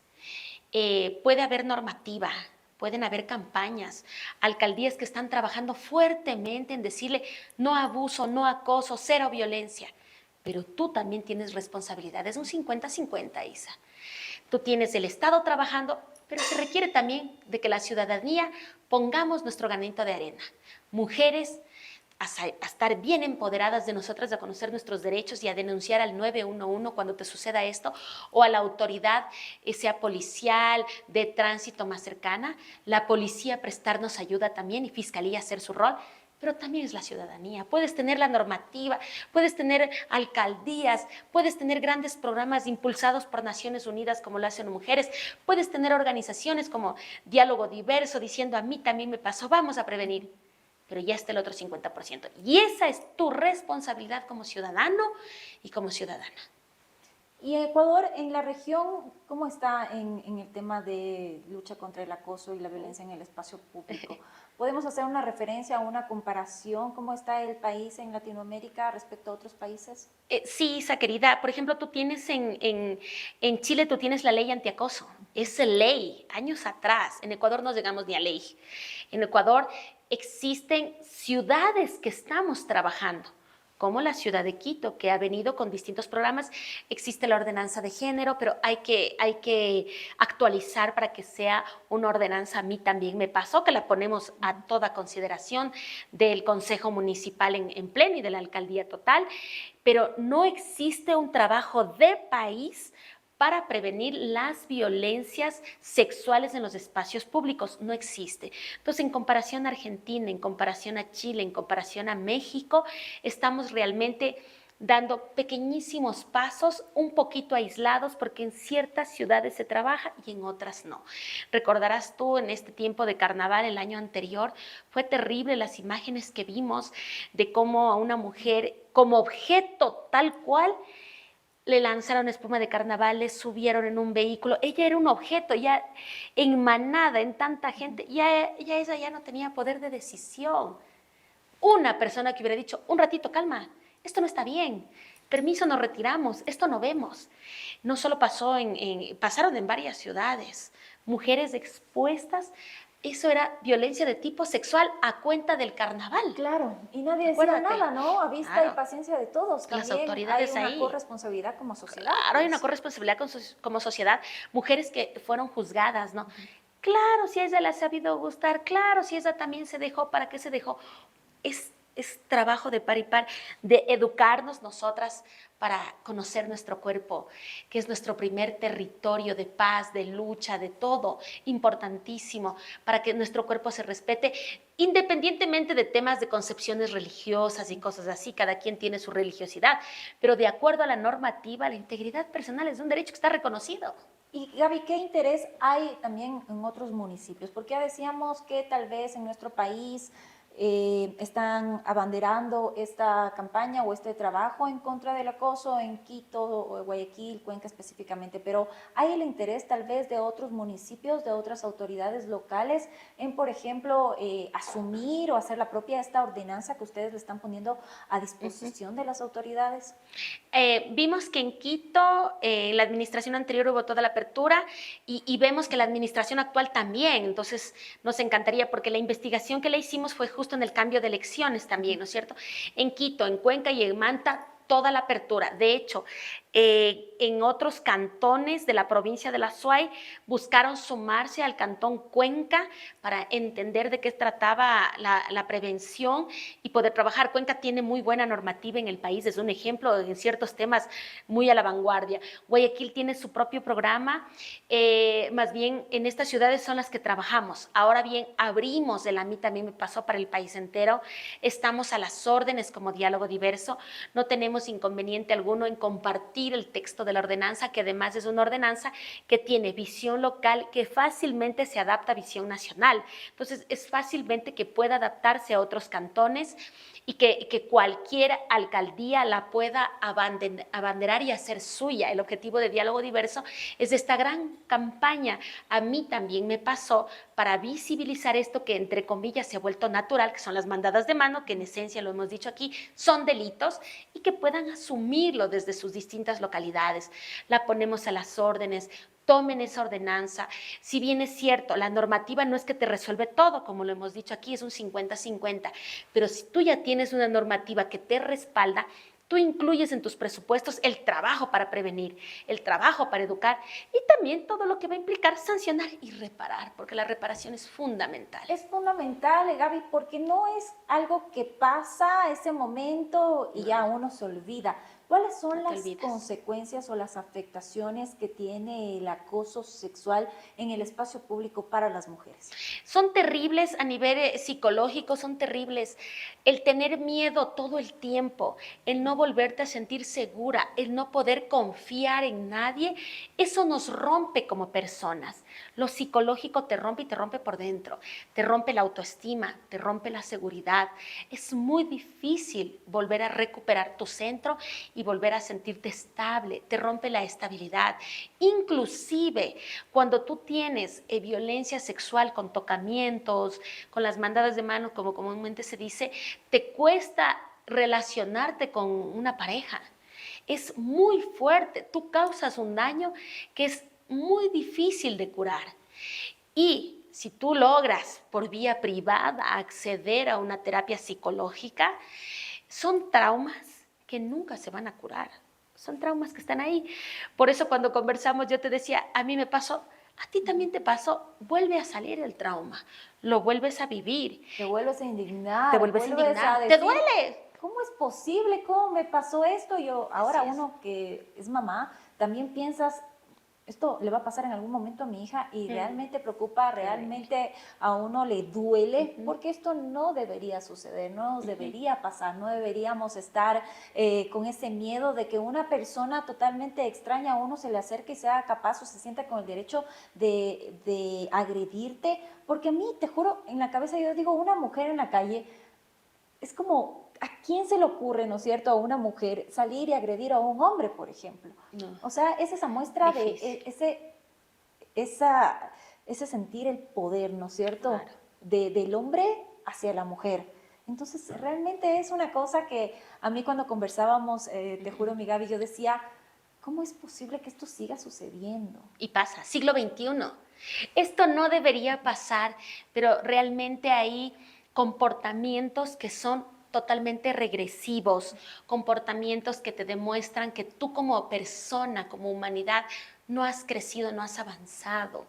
Puede haber normativa, pueden haber campañas, alcaldías que están trabajando fuertemente en decirle no abuso, no acoso, cero violencia. Pero tú también tienes responsabilidad. Es un 50-50, Isa. Tú tienes el Estado trabajando, pero se requiere también de que la ciudadanía pongamos nuestro granito de arena. Mujeres, a estar bien empoderadas de nosotras, a conocer nuestros derechos y a denunciar al 911 cuando te suceda esto, o a la autoridad, sea policial, de tránsito más cercana, la policía prestarnos ayuda también y fiscalía hacer su rol, pero también es la ciudadanía. Puedes tener la normativa, puedes tener alcaldías, puedes tener grandes programas impulsados por Naciones Unidas como lo hacen mujeres, puedes tener organizaciones como Diálogo Diverso diciendo a mí también me pasó, vamos a prevenir. Pero ya está el otro 50%. Y esa es tu responsabilidad como ciudadano y como ciudadana. Y Ecuador, en la región, ¿cómo está en el tema de lucha contra el acoso y la violencia en el espacio público? ¿Podemos hacer una referencia o una comparación? ¿Cómo está el país en Latinoamérica respecto a otros países? Sí, Isa querida. Por ejemplo, tú tienes en Chile, tú tienes la ley antiacoso. Es ley, años atrás. En Ecuador no llegamos ni a ley. En Ecuador existen ciudades que estamos trabajando, como la ciudad de Quito, que ha venido con distintos programas. Existe la ordenanza de género, pero hay que actualizar para que sea una ordenanza. A mí también me pasó, que la ponemos a toda consideración del Consejo Municipal en pleno y de la Alcaldía total, pero no existe un trabajo de país para prevenir las violencias sexuales en los espacios públicos. No existe. Entonces, en comparación a Argentina, en comparación a Chile, en comparación a México, estamos realmente dando pequeñísimos pasos, un poquito aislados, porque en ciertas ciudades se trabaja y en otras no. Recordarás tú en este tiempo de carnaval, el año anterior, fue terrible las imágenes que vimos de cómo a una mujer, como objeto tal cual, le lanzaron espuma de carnaval, le subieron en un vehículo. Ella era un objeto, ya en manada, en tanta gente, ya ella ya no tenía poder de decisión. Una persona que hubiera dicho, un ratito, calma, esto no está bien, permiso, nos retiramos, esto no vemos. No solo pasó pasaron en varias ciudades, mujeres expuestas. Eso era violencia de tipo sexual a cuenta del carnaval. Claro, y nadie decía Acuérdate. nada, ¿no? A vista Claro. y paciencia de todos. Las También autoridades hay una ahí. corresponsabilidad como sociedad. Claro, hay una pues. corresponsabilidad como sociedad. Mujeres que fueron juzgadas, ¿no? Claro, si a ella le ha sabido gustar, claro, si ella también se dejó, ¿para qué se dejó? Es Es trabajo de par y par, de educarnos nosotras para conocer nuestro cuerpo, que es nuestro primer territorio de paz, de lucha, de todo, importantísimo, para que nuestro cuerpo se respete, independientemente de temas de concepciones religiosas y cosas así, cada quien tiene su religiosidad, pero de acuerdo a la normativa, la integridad personal es un derecho que está reconocido. Y Gaby, ¿qué interés hay también en otros municipios? Porque ya decíamos que tal vez en nuestro país están abanderando esta campaña o este trabajo en contra del acoso en Quito o Guayaquil, Cuenca específicamente, pero ¿hay el interés tal vez de otros municipios, de otras autoridades locales en, por ejemplo, asumir o hacer la propia esta ordenanza que ustedes le están poniendo a disposición de las autoridades? Vimos que en Quito, en la administración anterior hubo toda la apertura y vemos que la administración actual también, entonces nos encantaría porque la investigación que le hicimos fue justo en el cambio de elecciones también, ¿no es cierto? En Quito, en Cuenca y en Manta, toda la apertura. De hecho, en otros cantones de la provincia de la Suay buscaron sumarse al cantón Cuenca para entender de qué trataba la prevención y poder trabajar. Cuenca tiene muy buena normativa en el país, es un ejemplo en ciertos temas muy a la vanguardia. Guayaquil tiene su propio programa, más bien en estas ciudades son las que trabajamos. Ahora bien, abrimos, a mí también me pasó para el país entero, estamos a las órdenes como Diálogo Diverso, no tenemos inconveniente alguno en compartir el texto de la ordenanza, que además es una ordenanza que tiene visión local, que fácilmente se adapta a visión nacional. Entonces, es fácilmente que pueda adaptarse a otros cantones y que cualquier alcaldía la pueda abanderar y hacer suya. El objetivo de Diálogo Diverso es esta gran campaña. A mí también me pasó para visibilizar esto que entre comillas se ha vuelto natural, que son las mandadas de mano, que en esencia, lo hemos dicho aquí, son delitos y que puedan asumirlo desde sus distintas localidades. La ponemos a las órdenes, tomen esa ordenanza. Si bien es cierto, la normativa no es que te resuelve todo, como lo hemos dicho aquí, es un 50-50, pero si tú ya tienes una normativa que te respalda, tú incluyes en tus presupuestos el trabajo para prevenir, el trabajo para educar y también todo lo que va a implicar sancionar y reparar, porque la reparación es fundamental. Es fundamental, Gaby, porque no es algo que pasa ese momento y ya uno se olvida. ¿Cuáles son las consecuencias o las afectaciones que tiene el acoso sexual en el espacio público para las mujeres? Son terribles a nivel psicológico, son terribles. El tener miedo todo el tiempo, el no volverte a sentir segura, el no poder confiar en nadie, eso nos rompe como personas. Lo psicológico te rompe y te rompe por dentro, te rompe la autoestima, te rompe la seguridad. Es muy difícil volver a recuperar tu centro y volver a sentirte estable, te rompe la estabilidad. Inclusive cuando tú tienes violencia sexual con tocamientos, con las mandadas de mano, como comúnmente se dice, te cuesta relacionarte con una pareja. Es muy fuerte, tú causas un daño que es muy difícil de curar. Y si tú logras por vía privada acceder a una terapia psicológica, son traumas que nunca se van a curar. Son traumas que están ahí. Por eso cuando conversamos yo te decía, a mí me pasó, a ti también te pasó, vuelve a salir el trauma, lo vuelves a vivir. Te vuelves a indignar. Te vuelves a indignar, decir, te duele. ¿Cómo es posible? ¿Cómo me pasó esto? Yo, ahora uno que es mamá, también piensas, esto le va a pasar en algún momento a mi hija y realmente preocupa, realmente a uno le duele, porque esto no debería suceder, no nos debería pasar, no deberíamos estar con ese miedo de que una persona totalmente extraña a uno se le acerque y sea capaz o se sienta con el derecho de agredirte, porque a mí, te juro, en la cabeza yo digo, una mujer en la calle es como... ¿A quién se le ocurre, no es cierto, a una mujer salir y agredir a un hombre, por ejemplo? No. O sea, es esa muestra de ese sentir el poder, ¿no es cierto? Claro. Del hombre hacia la mujer. Entonces, realmente es una cosa que a mí cuando conversábamos, te juro, mi Gaby, yo decía, ¿cómo es posible que esto siga sucediendo? Y pasa, siglo XXI. Esto no debería pasar, pero realmente hay comportamientos que son totalmente regresivos, comportamientos que te demuestran que tú como persona, como humanidad, no has crecido, no has avanzado,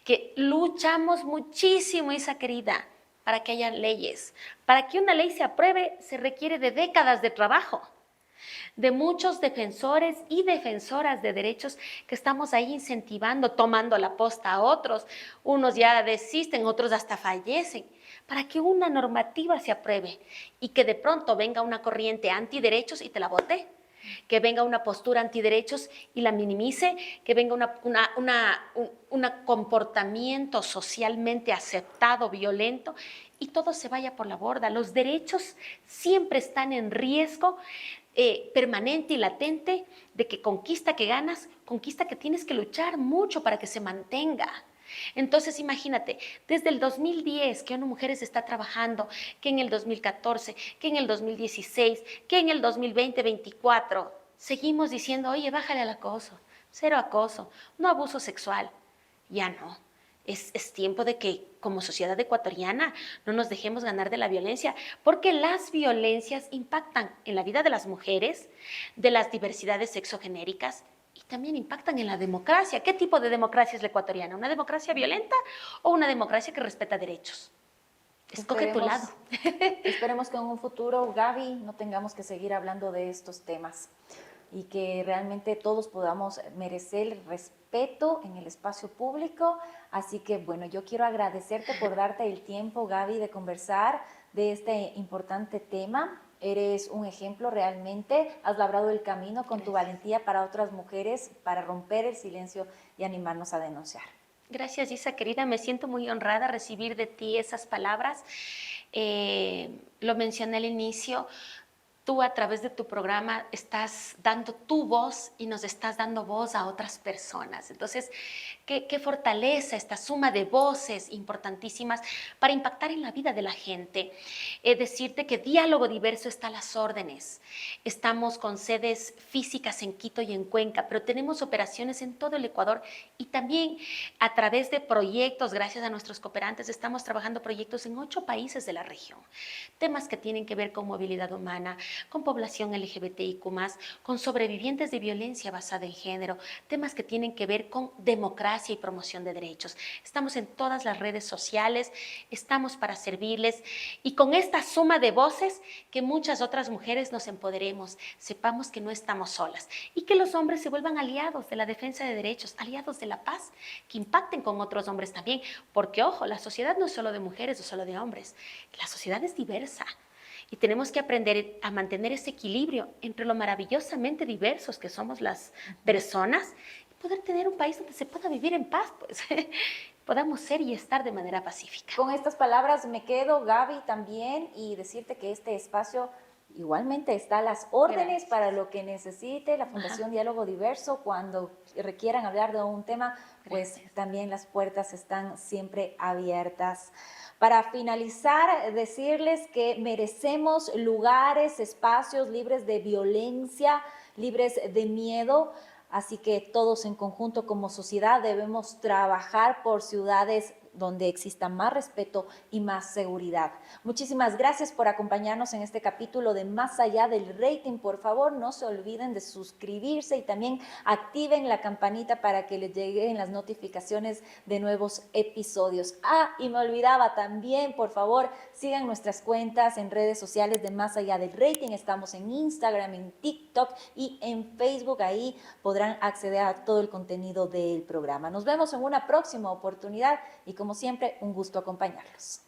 que luchamos muchísimo, Isa querida, para que haya leyes. Para que una ley se apruebe se requiere de décadas de trabajo, de muchos defensores y defensoras de derechos que estamos ahí incentivando, tomando la posta a otros. Unos ya desisten, otros hasta fallecen, para que una normativa se apruebe y que de pronto venga una corriente antiderechos y te la vote, que venga una postura antiderechos y la minimice, que venga un comportamiento socialmente aceptado, violento, y todo se vaya por la borda. Los derechos siempre están en riesgo permanente y latente de que conquista que ganas, conquista que tienes que luchar mucho para que se mantenga. Entonces, imagínate, desde el 2010 que ONU Mujeres está trabajando, que en el 2014, que en el 2016, que en el 2020-24, seguimos diciendo, oye, bájale al acoso, cero acoso, no abuso sexual. Ya no. Es tiempo de que como sociedad ecuatoriana no nos dejemos ganar de la violencia, porque las violencias impactan en la vida de las mujeres, de las diversidades sexogenéricas y también impactan en la democracia. ¿Qué tipo de democracia es la ecuatoriana? ¿Una democracia violenta o una democracia que respeta derechos? Escoge tu lado. Esperemos que en un futuro, Gaby, no tengamos que seguir hablando de estos temas y que realmente todos podamos merecer el respeto en el espacio público. Así que, bueno, yo quiero agradecerte por darte el tiempo, Gaby, de conversar de este importante tema. Eres un ejemplo realmente, has labrado el camino con tu valentía para otras mujeres, para romper el silencio y animarnos a denunciar. Gracias, Isa, querida. Me siento muy honrada recibir de ti esas palabras. Lo mencioné al inicio. Tú a través de tu programa estás dando tu voz y nos estás dando voz a otras personas. Entonces, qué fortaleza esta suma de voces importantísimas para impactar en la vida de la gente. Decirte que Diálogo Diverso está a las órdenes. Estamos con sedes físicas en Quito y en Cuenca, pero tenemos operaciones en todo el Ecuador y también a través de proyectos, gracias a nuestros cooperantes, estamos trabajando proyectos en 8 países de la región. Temas que tienen que ver con movilidad humana, con población LGBTIQ+, con sobrevivientes de violencia basada en género, temas que tienen que ver con democracia y promoción de derechos. Estamos en todas las redes sociales, estamos para servirles y con esta suma de voces que muchas otras mujeres nos empoderemos, sepamos que no estamos solas y que los hombres se vuelvan aliados de la defensa de derechos, aliados de la paz, que impacten con otros hombres también, porque ojo, la sociedad no es solo de mujeres o solo de hombres, la sociedad es diversa. Y tenemos que aprender a mantener ese equilibrio entre lo maravillosamente diversos que somos las personas y poder tener un país donde se pueda vivir en paz, pues podamos ser y estar de manera pacífica. Con estas palabras me quedo, Gaby, también, y decirte que este espacio igualmente está a las órdenes. Gracias. Para lo que necesite la Fundación Diálogo Diverso, cuando requieran hablar de un tema, pues gracias. También las puertas están siempre abiertas. Para finalizar, decirles que merecemos lugares, espacios libres de violencia, libres de miedo. Así que todos en conjunto como sociedad debemos trabajar por ciudades donde exista más respeto y más seguridad. Muchísimas gracias por acompañarnos en este capítulo de Más Allá del Rating. Por favor, no se olviden de suscribirse y también activen la campanita para que les lleguen las notificaciones de nuevos episodios. Y me olvidaba también, por favor, sigan nuestras cuentas en redes sociales de Más Allá del Rating. Estamos en Instagram, en TikTok y en Facebook. Ahí podrán acceder a todo el contenido del programa. Nos vemos en una próxima oportunidad y como siempre, un gusto acompañarlos.